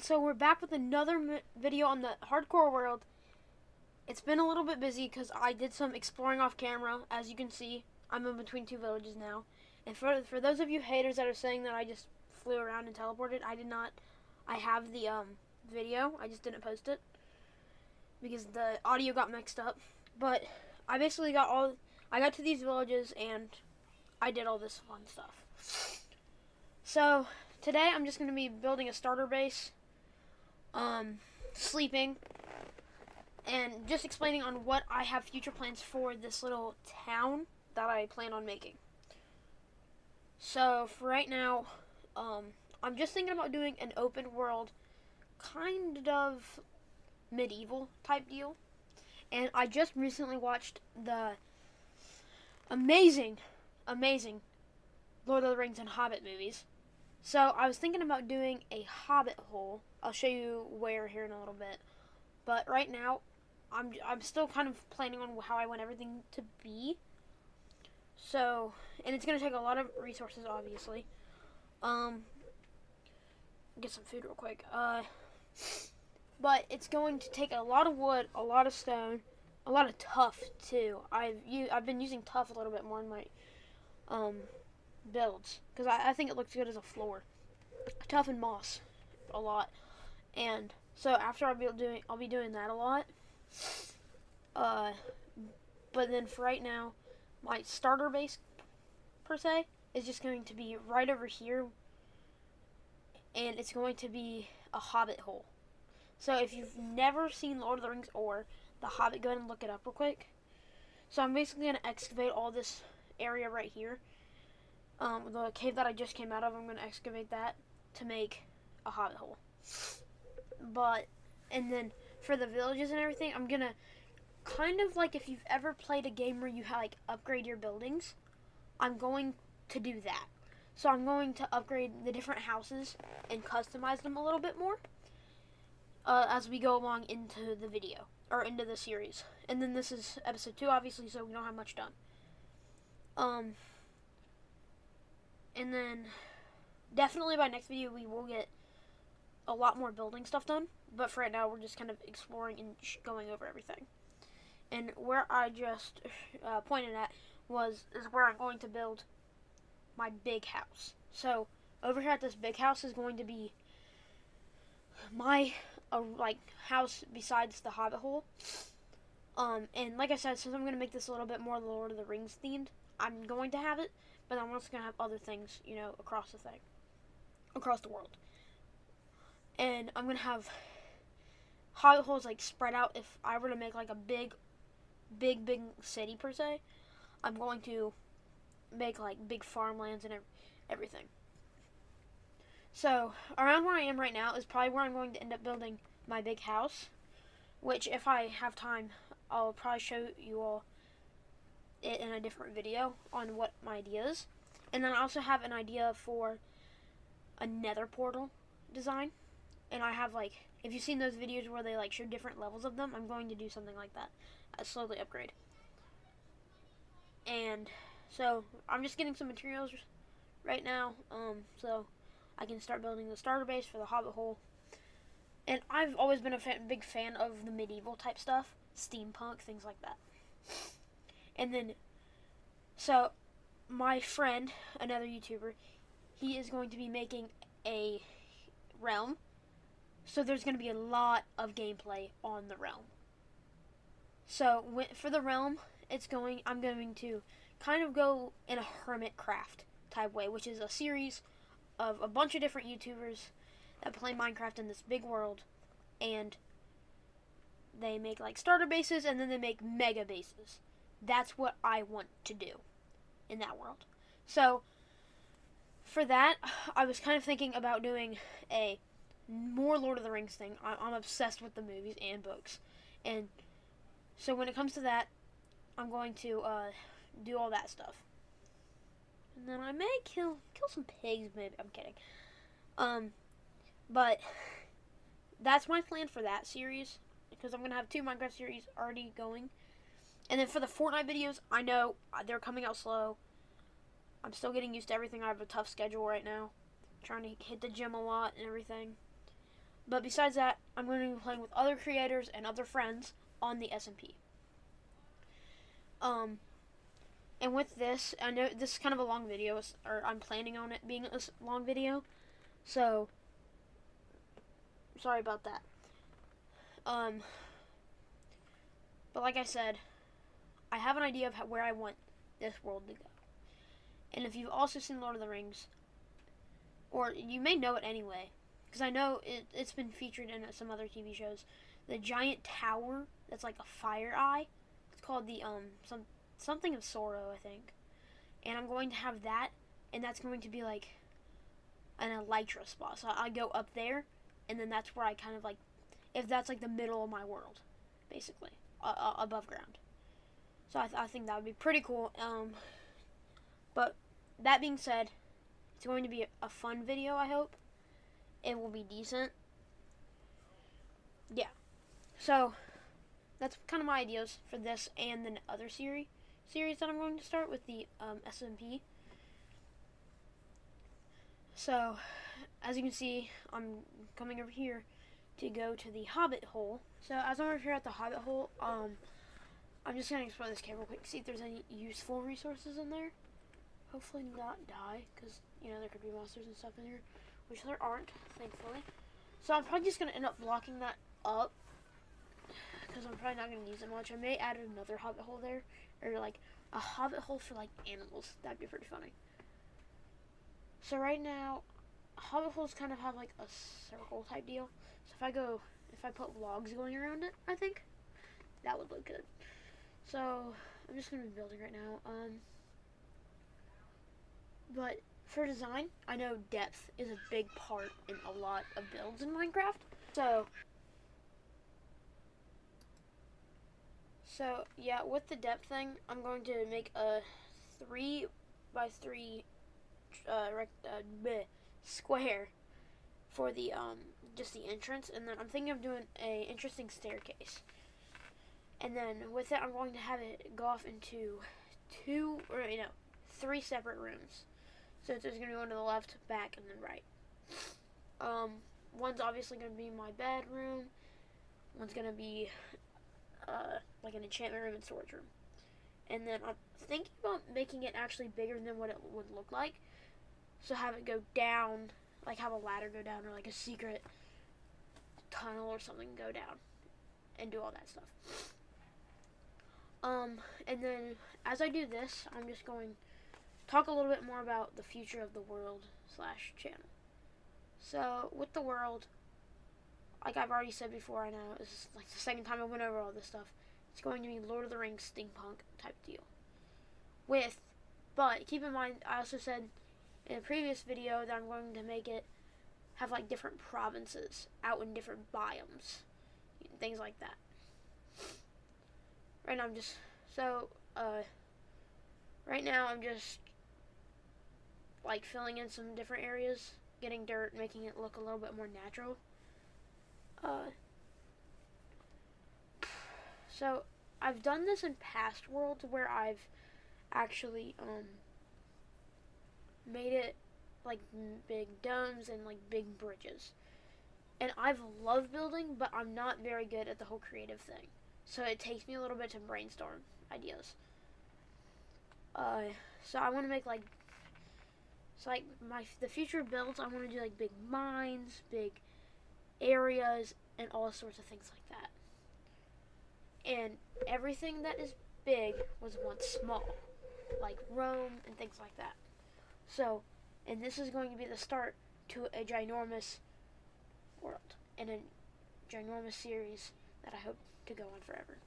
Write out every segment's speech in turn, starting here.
so we're back with another video on the hardcore world. It's been a little bit busy because I did some exploring off camera. As you can see, I'm in between two villages now. And for those of you haters that are saying that I just flew around and teleported, I did not. I have the video, I just didn't post it because the audio got mixed up. But I basically I got to these villages and I did all this fun stuff. So today I'm just going to be building a starter base, sleeping, and just explaining on what I have future plans for this little town that I plan on making. So for right now, I'm just thinking about doing an open world, kind of medieval type deal. And I just recently watched the amazing Lord of the Rings and Hobbit movies. So I was thinking about doing a Hobbit hole. I'll show you where here in a little bit. But right now, I'm still kind of planning on how I want everything to be. So, and it's going to take a lot of resources, obviously. Get some food real quick. But it's going to take a lot of wood, a lot of stone, a lot of tuff too. I've been using tuff a little bit more in my builds because I think it looks good as a floor. Tuff and moss, a lot. And so after I'll be doing that a lot. But then for right now, my starter base per se is just going to be right over here, and it's going to be a Hobbit hole. So if you've never seen Lord of the Rings or The Hobbit, go ahead and look it up real quick. So I'm basically going to excavate all this area right here. The cave that I just came out of, I'm going to excavate that to make a Hobbit hole. And then for the villages and everything, I'm going to kind of like if you've ever played a game where you upgrade your buildings, I'm going to do that. So I'm going to upgrade the different houses and customize them a little bit more as we go along into the video, or into the series. And then this is episode 2, obviously, so we don't have much done. And then definitely by next video we will get a lot more building stuff done. But for right now, we're just kind of exploring and going over everything. And where I just pointed at is where I'm going to build my big house. So over here at this big house is going to be my house besides the Hobbit hole. And like I said, since I'm going to make this a little bit more Lord of the Rings themed, I'm going to have it, but I'm also going to have other things, across the world. And I'm going to have Hobbit holes spread out. If I were to make a big city per se, I'm going to make big farmlands and everything. So around where I am right now is probably where I'm going to end up building my big house, which if I have time, I'll probably show you all it in a different video on what my idea is. And then I also have an idea for a nether portal design. And I have if you've seen those videos where they show different levels of them, I'm going to do something like that. I slowly upgrade. And so I'm just getting some materials right now, so I can start building the starter base for the Hobbit hole. And I've always been a big fan of the medieval type stuff, steampunk, things like that. And then, so my friend, another YouTuber, he is going to be making a realm. So there's going to be a lot of gameplay on the realm. So for the realm, I'm going to kind of go in a hermit craft type way, which is a series of a bunch of different YouTubers that play Minecraft in this big world, and they make starter bases and then they make mega bases. That's what I want to do in that world. So for that, I was kind of thinking about doing a more Lord of the Rings thing. I'm obsessed with the movies and books, and so when it comes to that, I'm going to do all that stuff. And then I may kill some pigs, maybe. I'm kidding. But that's my plan for that series, because I'm going to have 2 Minecraft series already going. And then for the Fortnite videos, I know they're coming out slow. I'm still getting used to everything. I have a tough schedule right now. Trying to hit the gym a lot and everything. But besides that, I'm going to be playing with other creators and other friends on the SMP. And with this, I know this is kind of a long video, or I'm planning on it being a long video, so sorry about that. But like I said, I have an idea of where I want this world to go. And if you've also seen Lord of the Rings, or you may know it anyway, because I know it's been featured in some other TV shows, the giant tower that's like a fire eye, it's called the something of Sorrow, I think. And I'm going to have that, and that's going to be like an elytra spot. So I go up there, and then that's where I kind of like, if that's like the middle of my world, basically, above ground. So I think that would be pretty cool. But that being said, it's going to be a fun video, I hope. It will be decent. Yeah. So that's kind of my ideas for this and the other series that I'm going to start with the SMP. So, as you can see, I'm coming over here to go to the Hobbit hole. So, as I'm over here at the Hobbit hole, I'm just going to explore this cave real quick, see if there's any useful resources in there. Hopefully not die, because, there could be monsters and stuff in here, which there aren't, thankfully. So, I'm probably just going to end up blocking that up, because I'm probably not going to use it much. I may add another Hobbit hole there, or like a Hobbit hole for like animals. That'd be pretty funny. So right now, Hobbit holes kind of have like a circle type deal. So if I put logs going around it, I think that would look good. So I'm just gonna be building right now. But for design, I know depth is a big part in a lot of builds in Minecraft. So yeah, with the depth thing, I'm going to make a 3 by 3 square for the just the entrance, and then I'm thinking of doing a interesting staircase. And then with it, I'm going to have it go off into 3 separate rooms. So there's going to be one to the left, back, and then right. One's obviously going to be my bedroom. One's going to be like an enchantment room and storage room. And then I'm thinking about making it actually bigger than what it would look like. So have it go down, like have a ladder go down, or like a secret tunnel or something go down, and do all that stuff. And then as I do this, I'm just going to talk a little bit more about the future of the world / channel. So with the world, like I've already said before, I know this is like the second time I went over all this stuff. It's going to be Lord of the Rings steampunk type deal. But keep in mind, I also said in a previous video that I'm going to make it have like different provinces out in different biomes, things like that. Right now I'm just like filling in some different areas, getting dirt, making it look a little bit more natural. So I've done this in past worlds where I've actually made it like big domes and like big bridges. And I've loved building, but I'm not very good at the whole creative thing. So it takes me a little bit to brainstorm ideas. So I want to make the future builds, I want to do like big mines, big areas, and all sorts of things like that. And everything that is big was once small, like Rome and things like that. So, and this is going to be the start to a ginormous world and a ginormous series that I hope to go on forever.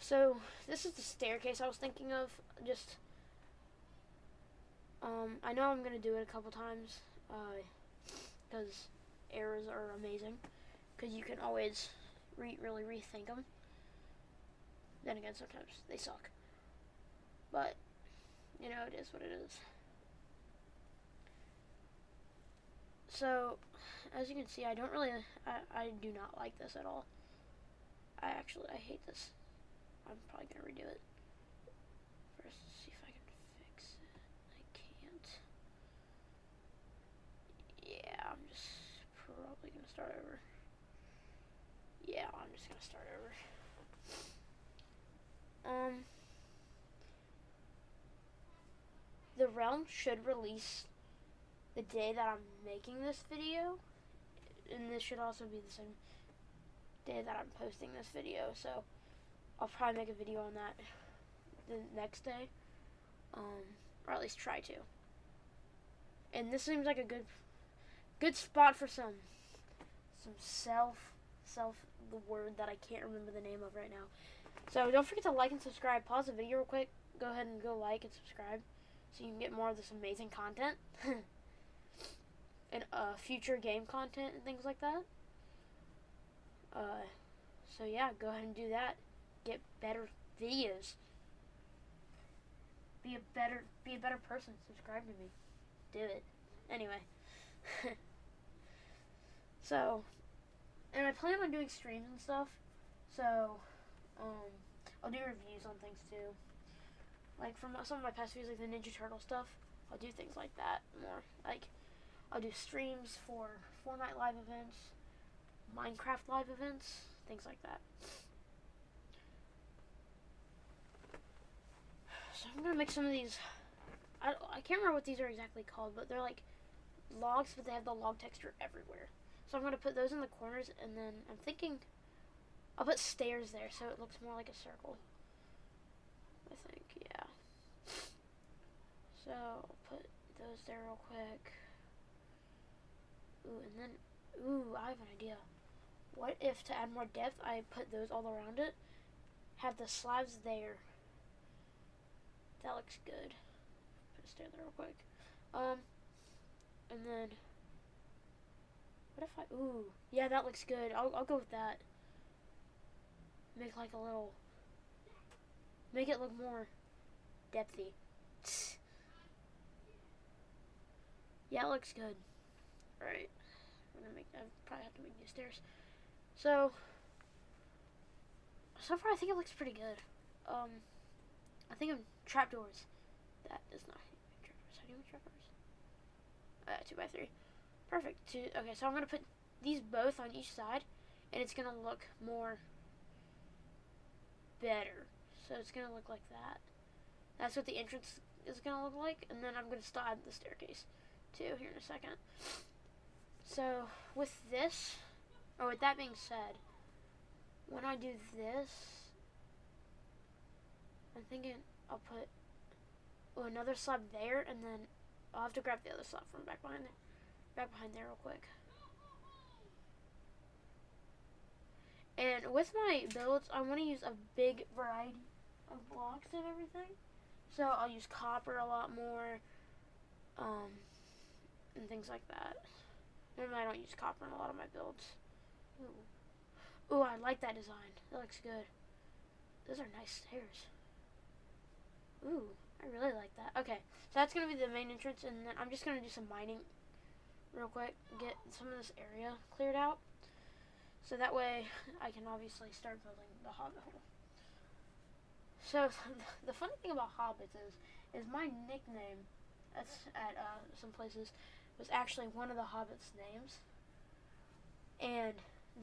So, this is the staircase I was thinking of. I know I'm going to do it a couple times, because errors are amazing, because you can always really rethink them. Then again, sometimes they suck. But, it is what it is. So, as you can see, I do not like this at all. I hate this. I'm probably going to redo it. First, see if I can fix it. I can't. Yeah, I'm just start over. Yeah, I'm just gonna start over. The realm should release the day that I'm making this video, and this should also be the same day that I'm posting this video, so I'll probably make a video on that the next day, or at least try to. And this seems like a good spot for some the word that I can't remember the name of right now. So don't forget to like and subscribe. Pause the video real quick. Go ahead and go like and subscribe so you can get more of this amazing content and future game content and things like that. So yeah, go ahead and do that. Get better videos. Be a better person. Subscribe to me. Do it. Anyway. So, and I plan on doing streams and stuff. So, I'll do reviews on things too. Like from some of my past videos, like the Ninja Turtle stuff, I'll do things like that more. Like, I'll do streams for Fortnite live events, Minecraft live events, things like that. So I'm gonna make some of these. I can't remember what these are exactly called, but they're like logs, but they have the log texture everywhere. So I'm gonna put those in the corners, and then I'm thinking I'll put stairs there so it looks more like a circle. I think, yeah. So I'll put those there real quick. Ooh, and then, I have an idea. What if, to add more depth, I put those all around it? Have the slabs there. That looks good. Put a stair there real quick. And then, what if I, yeah, that looks good. I'll go with that. Make like a little, make it look more depthy. Yeah, it looks good. Alright. I probably have to make new stairs. So far I think it looks pretty good. I think of trapdoors. That is not trapdoors. How do you make trapdoors? 2x3. Perfect. Okay, so I'm gonna put these both on each side, and it's gonna look more better. So it's gonna look like that. That's what the entrance is gonna look like, and then I'm gonna still add the staircase too here in a second. So with this, or with that being said, when I do this, I'm thinking I'll put another slab there, and then I'll have to grab the other slab from back behind there real quick. And with my builds, I want to use a big variety of blocks and everything. So I'll use copper a lot more, and things like that. Normally I don't use copper in a lot of my builds. Ooh, I like that design. That looks good. Those are nice stairs. Ooh, I really like that. Okay, so that's going to be the main entrance, and then I'm just going to do some mining real quick, get some of this area cleared out. So that way I can obviously start building the hobbit hole. So the funny thing about hobbits is my nickname at some places was actually one of the hobbits' names. And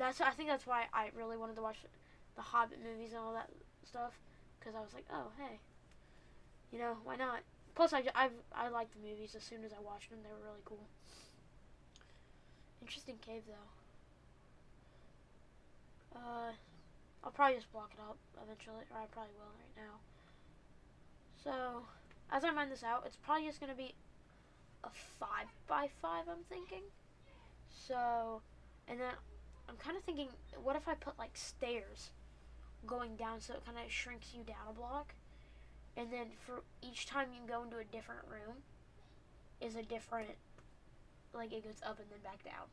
I think that's why I really wanted to watch the Hobbit movies and all that stuff, because I was like, oh, hey, why not? Plus, I liked the movies as soon as I watched them. They were really cool. Interesting cave, though. I'll probably just block it up eventually, or I probably will right now. So, as I mine this out, it's probably just going to be a 5x5, I'm thinking. So, and then I'm kind of thinking, what if I put like stairs going down so it kind of shrinks you down a block? And then for each time you go into a different room is a different, like it goes up and then back down.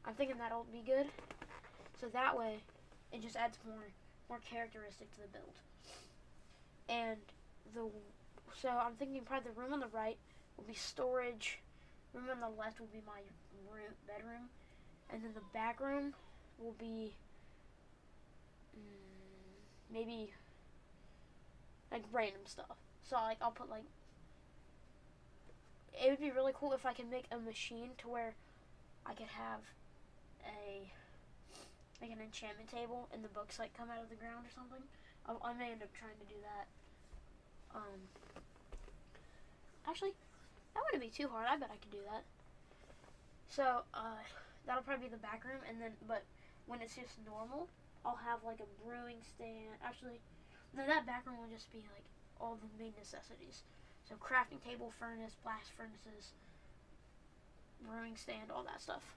I'm thinking that'll be good. So that way, it just adds more characteristic to the build. And so I'm thinking probably the room on the right will be storage. Room on the left will be my bedroom. And then the back room will be maybe like random stuff. So like I'll put like, it would be really cool if I could make a machine to where I could have like an enchantment table and the books like come out of the ground or something. I may end up trying to do that. Actually, that wouldn't be too hard. I bet I could do that. So that'll probably be the back room, and then but when it's just normal, I'll have like a brewing stand. Actually, no, that back room will just be like all the main necessities. So crafting table, furnace, blast furnaces, brewing stand, all that stuff.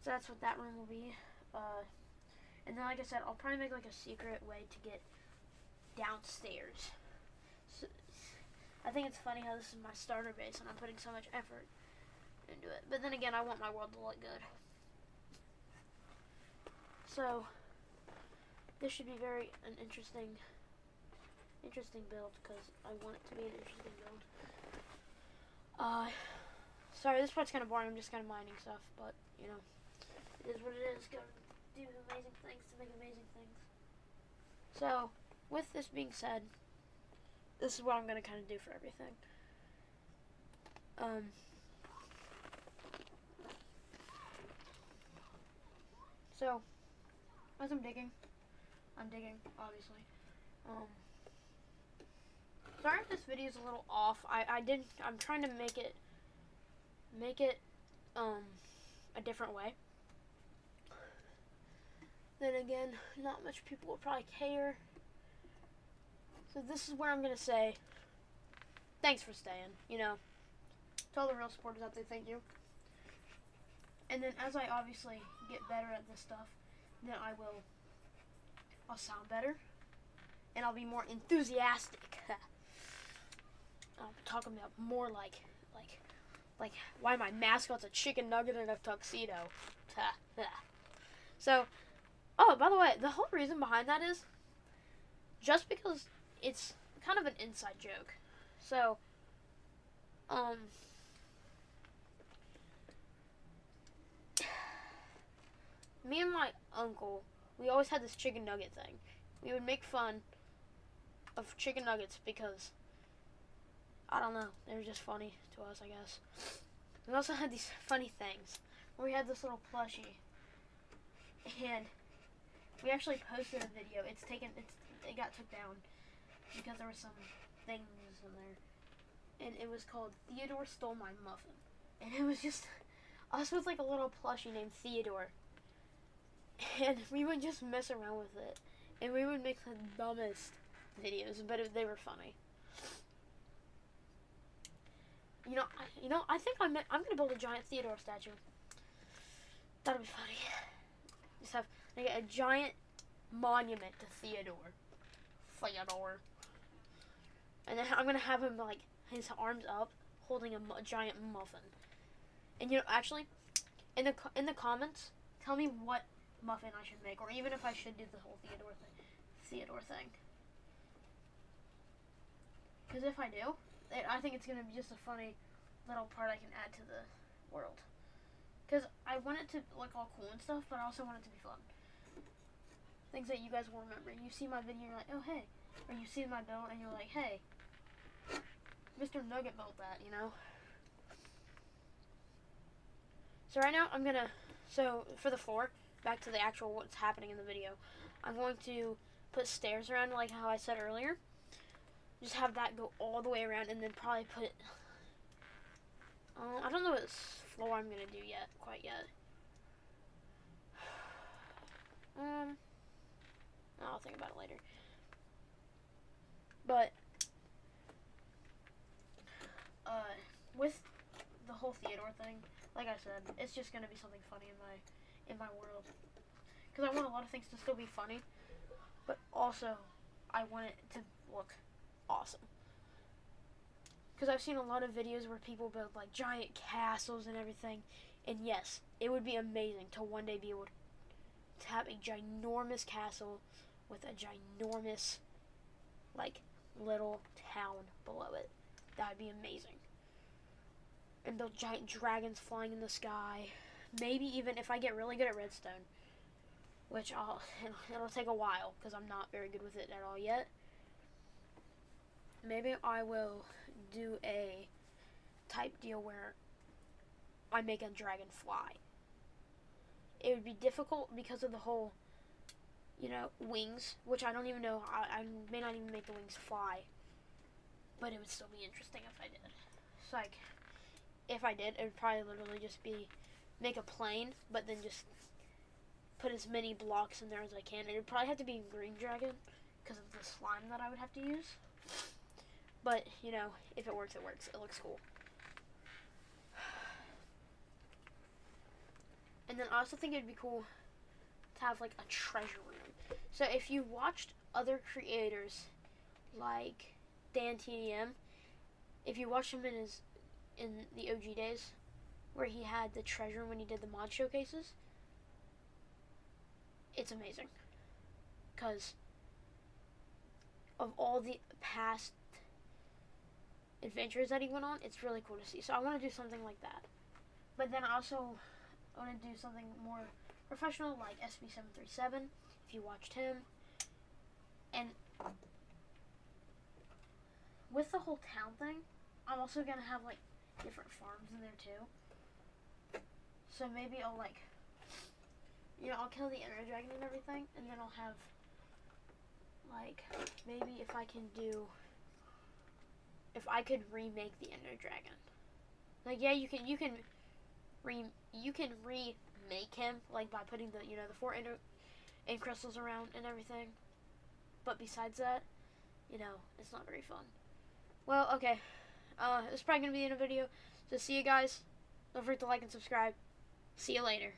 So that's what that room will be. And then, like I said, I'll probably make like a secret way to get downstairs. So, I think it's funny how this is my starter base and I'm putting so much effort into it. But then again, I want my world to look good. So this should be an interesting build because I want it to be an interesting build. Sorry, this part's kind of boring. I'm just kind of mining stuff, but you know, it is what it is. Gotta do amazing things to make amazing things. So, with this being said, this is what I'm gonna kind of do for everything. So, as I'm digging, obviously. Sorry if this video is a little off. I'm trying to make it a different way. Then again, not much people will probably care. So this is where I'm gonna say thanks for staying. You know, to all the real supporters out there, thank you. And then as I obviously get better at this stuff, then I'll sound better, and I'll be more enthusiastic. I'll be talking about more like why my mascot's a chicken nugget in a tuxedo. So, oh, by the way, the whole reason behind that is just because it's kind of an inside joke. So, me and my uncle, we always had this chicken nugget thing. We would make fun of chicken nuggets because, I don't know, they were just funny to us, I guess. We also had these funny things where we had this little plushie, and we actually posted a video. It got took down because there were some things in there, and it was called Theodore Stole My Muffin, and it was just us with like a little plushie named Theodore, and we would just mess around with it, and we would make the dumbest videos, but they were funny. I think I'm gonna build a giant Theodore statue. That'll be funny. Just have a giant monument to Theodore. And then I'm gonna have him like his arms up, holding a giant muffin. And actually, in the comments, tell me what muffin I should make, or even if I should do the whole Theodore thing. Because if I do, I think it's gonna be just a funny little part I can add to the world. Because I want it to look all cool and stuff, but I also want it to be fun. Things that you guys will remember. You see my video, you're like, oh hey. Or you see my build and you're like, hey, Mr.Nugget built that, you know? So right now, so for the floor, back to the actual what's happening in the video, I'm going to put stairs around like how I said earlier. Just have that go all the way around, and then probably put, I don't know what floor I'm going to do quite yet. I'll think about it later. But, with the whole Theodore thing, like I said, it's just going to be something funny in my world. Because I want a lot of things to still be funny, but also I want it to look awesome. Because I've seen a lot of videos where people build like giant castles and everything, and yes, it would be amazing to one day be able to have a ginormous castle with a ginormous like little town below it. That would be amazing. And build giant dragons flying in the sky. Maybe even if I get really good at redstone, which it'll take a while because I'm not very good with it at all yet. Maybe I will do a type deal where I make a dragon fly. it would be difficult because of the whole, wings, which I don't even know. I may not even make the wings fly, but it would still be interesting if I did. It's like, if I did, it would probably literally just be make a plane, but then just put as many blocks in there as I can. It would probably have to be green dragon because of the slime that I would have to use. But, if it works, it works. It looks cool. And then I also think it'd be cool to have like a treasure room. So if you watched other creators like Dan TDM, if you watched him in the OG days where he had the treasure room when he did the mod showcases, it's amazing. Because of all the past adventures that he went on, it's really cool to see. So I want to do something like that. But then I also want to do something more professional like SB737 if you watched him. And with the whole town thing, I'm also going to have like different farms in there too. So maybe I'll I'll kill the Ender Dragon and everything, and then I'll have like maybe if I could remake the Ender Dragon. Like, yeah, you can remake him like by putting the the 4 Ender crystals around and everything. But besides that, it's not very fun. Well, okay. It's probably gonna be in a video. So see you guys. Don't forget to like and subscribe. See you later.